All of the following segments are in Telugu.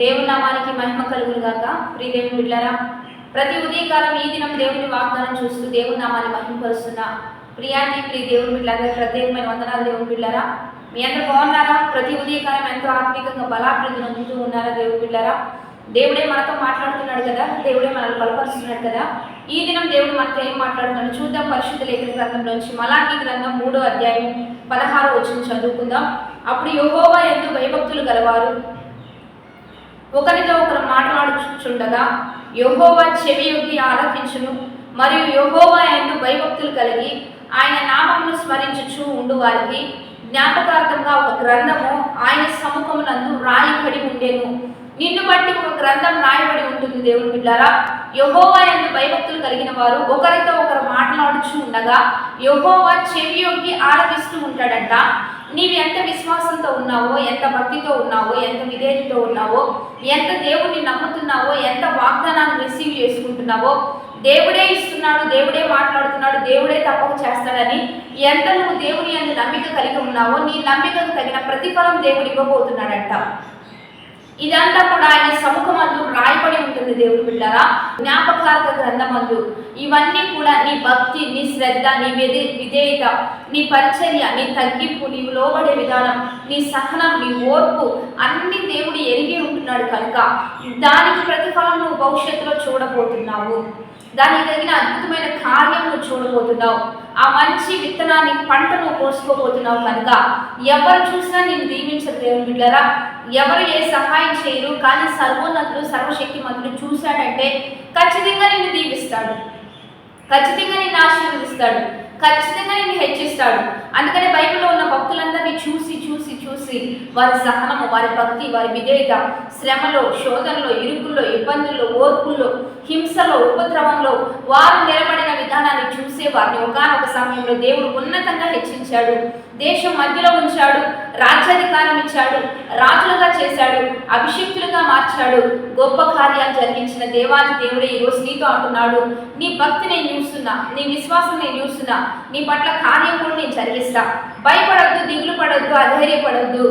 దేవుని నామానికి మహిమ కలుగును గాక. ప్రియ దేవుని బిడ్డలారా, ప్రతి ఉదయకాలం ఈ దినం దేవుని వాగ్దానం చూస్తూ దేవుని నామాన్ని మహిమపరుస్తున్న ప్రియ దేవుని బిడ్డలారా, ప్రత్యేకమైన వందనాలు. దేవుని బిడ్డలారా, మీ అందరూ బాగున్నారా? ప్రతి ఉదయకాలం ఎంతో ఆత్మీయంగా బలాభివృద్ధి నొందుతూ ఉన్నారా? దేవుని బిడ్డలారా, దేవుడే మనతో మాట్లాడుతున్నాడు కదా, దేవుడే మనల్ని బలపరుస్తున్నాడు కదా. ఈ దినం దేవుడు మనతో ఏం మాట్లాడుతున్నాడు చూద్దాం. పరిశుద్ధ లేఖన గ్రంథంలోంచి మలాకీ గ్రంథం 3వ అధ్యాయం 16వ వచనం చదువుకుందాం. అప్పుడు యెహోవా యందు భయభక్తులు గలవారు ఒకరితో ఒకరు మాట్లాడుచుండగా యెహోవా చెవి యొగ్గి ఆలకించును, మరియు యెహోవా యందు భయభక్తులు కలిగి ఆయన నామమును స్మరించుచు ఉండు వారికి జ్ఞాపకార్థంగా ఒక గ్రంథము ఆయన సముఖమునందు రాయబడి ఉండెను. నిన్ను బట్టి ఒక గ్రంథం రాయబడి ఉంటుంది. దేవుని బిడ్డలారా, యెహోవా యందు భయభక్తులు కలిగిన వారు ఒకరితో ఒకరు మాట్లాడుచు ఉండగా యెహోవా చెవి యొగ్గి ఆలకిస్తూ ఉంటాడంట. నీవు ఎంత విశ్వాసంతో ఉన్నావో, ఎంత భక్తితో ఉన్నావో, ఎంత విధేయతతో ఉన్నావో, ఎంత దేవుణ్ణి నమ్ముతున్నావో, ఎంత వాగ్దానాన్ని రిసీవ్ చేసుకుంటున్నావో, దేవుడే ఇస్తున్నాడు, దేవుడే మాట్లాడుతున్నాడు, దేవుడే తప్పక చేస్తాడని ఎంత నువ్వు దేవుని యందు నమ్మిక కలిగి ఉన్నావో, నీ నమ్మికకు తగిన ప్రతిఫలం దేవుడు ఇవ్వబోతున్నాడంట. ఇదంతా కూడా ఆయన సముఖమందు రాయబడి ఉంటుంది. దేవుని బిడ్డలారా, జ్ఞాపకార్థ గ్రంథమందు ఇవన్నీ కూడా నీ భక్తి, నీ శ్రద్ధ, నీ విధేయత, నీ పరిచర్య, నీ తగ్గింపు, నీవు లోబడే విధానం, నీ సహనం, నీ ఓర్పు అన్ని దేవుడు ఎరిగి ఉంటున్నాడు కనుక దానికి ప్రతిఫలం నువ్వు భవిష్యత్తులో చూడబోతున్నావు. దానికి తగిన అద్భుతమైన కార్యం నువ్వు చూడబోతున్నావు. ఆ మంచి విత్తనాన్ని పంట నువ్వు కోసుకోబోతున్నావు కనుక ఎవరు చూసినా నేను దీవించరు. దేవుని బిడ్డలారా, ఎవరు ఏ సహాయం చేయరు, కానీ సర్వోన్నతుడు సర్వశక్తిమంతుడు చూశాడంటే ఖచ్చితంగా నిన్ను దీవిస్తాడు, ఖచ్చితంగా నిన్ను ఆశీర్వదిస్తాడు, ఖచ్చితంగా నిన్ను హెచ్చిస్తాడు. అందుకని బైబిల్లో ఉన్న భక్తులందరినీ చూసి చూసి చూసి వారి సహనము, వారి భక్తి, వారి విధేయత, శ్రమలో, శోధనలో, ఇరుకుల్లో, ఇబ్బందుల్లో, ఓర్పుల్లో, హింసలో, ఉపద్రవంలో వారు నిలబడిన విధానాన్ని చూసే వారిని ఒకానొక సమయంలో దేవుడు ఉన్నతంగా హెచ్చించాడు, దేశం మధ్యలో ఉంచాడు, రాజ్యాధికారం ఇచ్చాడు, రాజులుగా చేశాడు, అభిషిక్తులుగా మార్చాడు, గొప్ప కార్యాలు జరిగించిన దేవాది దేవుడే ఈరోజు నీతో అంటున్నాడు, నీ భక్తి నేను చూస్తున్నా, నీ విశ్వాసం నేను చూస్తున్నా, నీ పట్ల కార్యం కూడా నేను జరిగిస్తా. భయపడొద్దు, దిగులు పడొద్దు, అధైర్యపడొద్దు,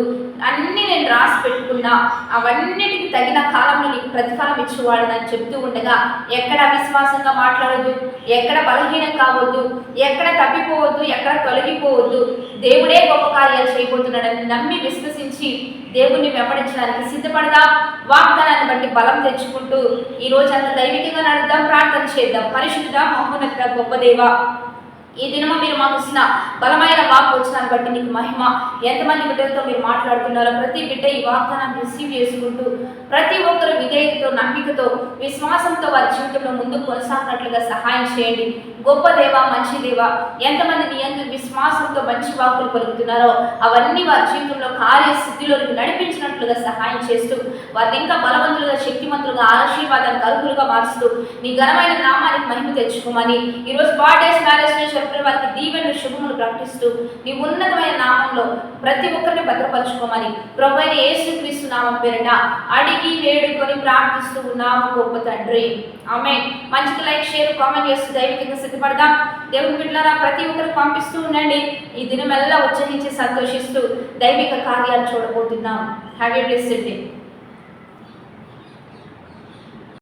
అన్నీ నేను రాసి పెట్టుకున్నా, అవన్నిటికి తగిన కాలంలో నీకు ప్రతిఫలం ఇచ్చేవాడని చెప్తూ ఉండగా ఎక్కడ అవిశ్వాసంగా మాట్లాడొద్దు, ఎక్కడ బలహీనం కావద్దు, ఎక్కడ తప్పిపోవద్దు, ఎక్కడ తొలగిపోవద్దు. దేవుడే గొప్ప కార్యాలు చేయబోతున్నాడని నమ్మి విశ్వసించి దేవుణ్ణి వెంబడించడానికి సిద్ధపడదా. వాగ్దానాన్ని బట్టి బలం తెచ్చుకుంటూ ఈ రోజు అంత దైవికంగా నడుద్దాం, ప్రార్థన చేద్దాం. పరిశుద్ధ మహోన్నత గొప్ప దేవా, ఈ దినము మీరు మాకు ఇచ్చిన బలమైన వాక్ వచ్చినాన్ని బట్టి నీకు మహిమ. ఎంతమంది బిడ్డలతో మీరు మాట్లాడుతున్నారో ప్రతి బిడ్డ ఈ వాగ్దానాన్ని రిసీవ్ చేసుకుంటూ ప్రతి ఒక్కరు విధేయతతో, నమ్మికతో, విశ్వాసంతో వారి జీవితంలో ముందుకు కొనసాగినట్లుగా సహాయం చేయండి. గొప్ప దేవ, మంచి దేవ, ఎంతమంది నీ యందు విశ్వాసంతో మంచి వాక్కులు పలుకుతున్నారో అవన్నీ వారి జీవితంలో కార్యసిద్ధిలోకి నడిపించినట్లుగా సహాయం చేస్తూ వారిని ఇంకా బలవంతులుగా, శక్తిమంతులుగా, ఆశీర్వాదానికి అర్హులుగా మారుస్తూ నీ ఘనమైన నామానికి మహిమ తెచ్చుకోమని ఈరోజు బర్త్డేస్, మ్యారేజ్ వారికి దీవెనలు, శుభములు ప్రకటిస్తూ నీ ఉన్నతమైన నామంలో ప్రతి ఒక్కరిని భద్రపరచుకోమని ప్రభువైన యేసుక్రీస్తు నామం పేరిట అడిగి వేడుకొని ప్రార్థిస్తూ ఉన్నాము గొప్ప తండ్రి, ఆమేన్. మంచిగా లైక్, షేర్, కామెంట్ చేస్తూ దైవికంగా సిద్ధపడదాం. దేవుని బిడ్డలారా, ప్రతి ఒక్కరు పంపిస్తూ ఉండండి. ఈ దినమెల్లా ఉత్సహించి సంతోషిస్తూ దైవిక కార్యాలు చూడబోతున్నాం. Have a blessed day.